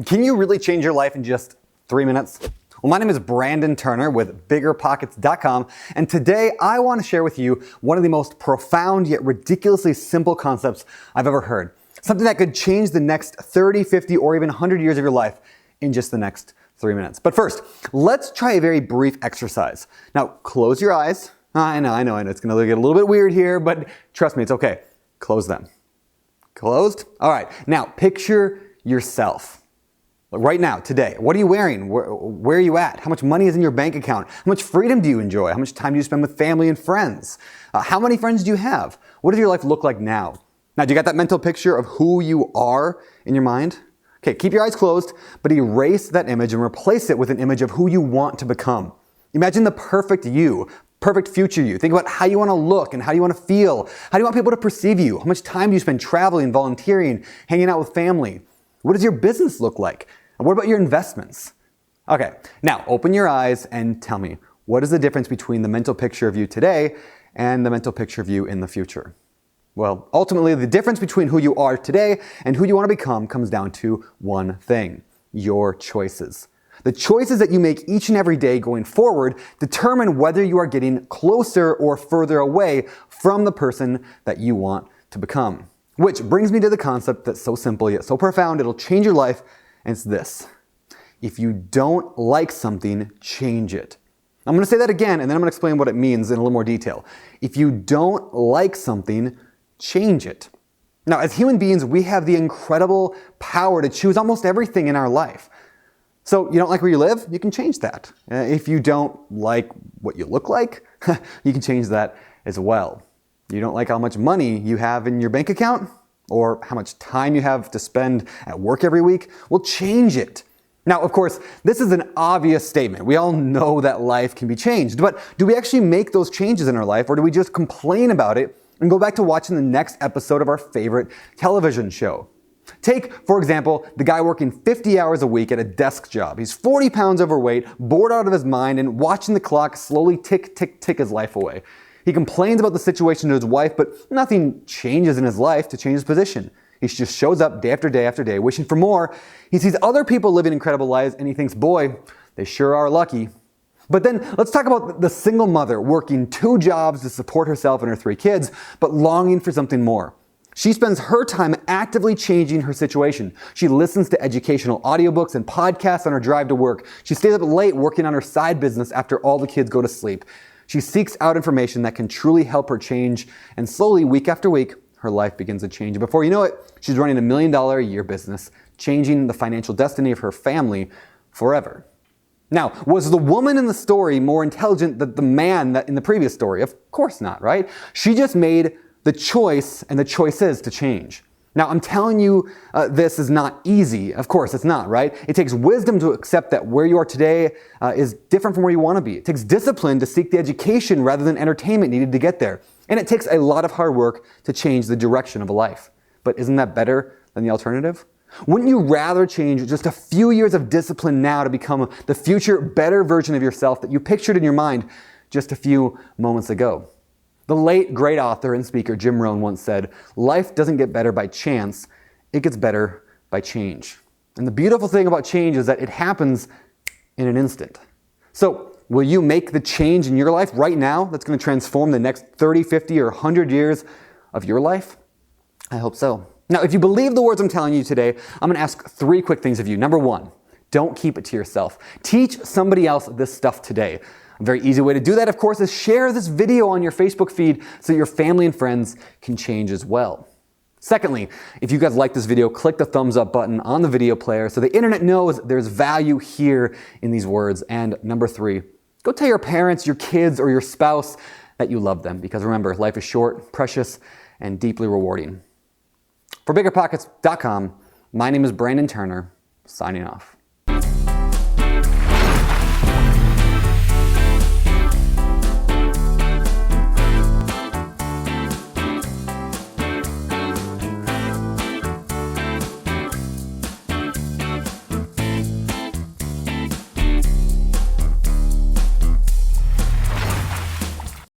Can you really change your life in just 3 minutes? Well, my name is Brandon Turner with BiggerPockets.com, and today I want to share with you one of the most profound yet ridiculously simple concepts I've ever heard. Something that could change the next 30, 50, or even 100 years of your life in just the next 3 minutes. But first, let's try a very brief exercise. Now, close your eyes. I know, it's going to get a little bit weird here, but trust me, it's okay. Close them. Closed? All right, now picture yourself. Right now, today, what are you wearing? Where are you at? How much money is in your bank account? How much freedom do you enjoy? How much time do you spend with family and friends? How many friends do you have? What does your life look like now? Now, do you got that mental picture of who you are in your mind? Okay, keep your eyes closed, but erase that image and replace it with an image of who you want to become. Imagine the perfect you, perfect future you. Think about how you want to look and how you want to feel. How do you want people to perceive you? How much time do you spend traveling, volunteering, hanging out with family? What does your business look like? And what about your investments? Okay, now open your eyes and tell me, what is the difference between the mental picture of you today and the mental picture of you in the future? Well, ultimately, the difference between who you are today and who you want to become comes down to one thing: your choices. The choices that you make each and every day going forward determine whether you are getting closer or further away from the person that you want to become. Which brings me to the concept that's so simple yet so profound, it'll change your life. And it's this: if you don't like something, change it. I'm going to say that again, and then I'm going to explain what it means in a little more detail. If you don't like something, change it. Now, as human beings, we have the incredible power to choose almost everything in our life. So you don't like where you live? You can change that. If you don't like what you look like, you can change that as well. You don't like how much money you have in your bank account? Or how much time you have to spend at work every week? Well, change it. Now, of course, this is an obvious statement. We all know that life can be changed, but do we actually make those changes in our life, or do we just complain about it and go back to watching the next episode of our favorite television show? Take, for example, the guy working 50 hours a week at a desk job. He's 40 pounds overweight, bored out of his mind, and watching the clock slowly tick, tick, tick his life away. He complains about the situation to his wife, but nothing changes in his life to change his position. He just shows up day after day after day, wishing for more. He sees other people living incredible lives, and he thinks, boy, they sure are lucky. But then let's talk about the single mother working 2 jobs to support herself and her 3 kids, but longing for something more. She spends her time actively changing her situation. She listens to educational audiobooks and podcasts on her drive to work. She stays up late working on her side business after all the kids go to sleep. She seeks out information that can truly help her change, and slowly, week after week, her life begins to change. And before you know it, she's running $1 million a year business, changing the financial destiny of her family forever. Now, was the woman in the story more intelligent than the man that in the previous story? Of course not, right? She just made the choice and the choices to change. Now, I'm telling you, this is not easy. Of course, it's not, right? It takes wisdom to accept that where you are today is different from where you want to be. It takes discipline to seek the education rather than entertainment needed to get there. And it takes a lot of hard work to change the direction of a life. But isn't that better than the alternative? Wouldn't you rather change just a few years of discipline now to become the future, better version of yourself that you pictured in your mind just a few moments ago? The late, great author and speaker Jim Rohn once said, "Life doesn't get better by chance, it gets better by change." And the beautiful thing about change is that it happens in an instant. So, will you make the change in your life right now that's going to transform the next 30, 50, or 100 years of your life? I hope so. Now, if you believe the words I'm telling you today, I'm going to ask 3 quick things of you. Number 1, don't keep it to yourself. Teach somebody else this stuff today. A very easy way to do that, of course, is share this video on your Facebook feed so your family and friends can change as well. Secondly, if you guys like this video, click the thumbs up button on the video player so the internet knows there's value here in these words. And number 3, go tell your parents, your kids, or your spouse that you love them. Because remember, life is short, precious, and deeply rewarding. For BiggerPockets.com, my name is Brandon Turner, signing off.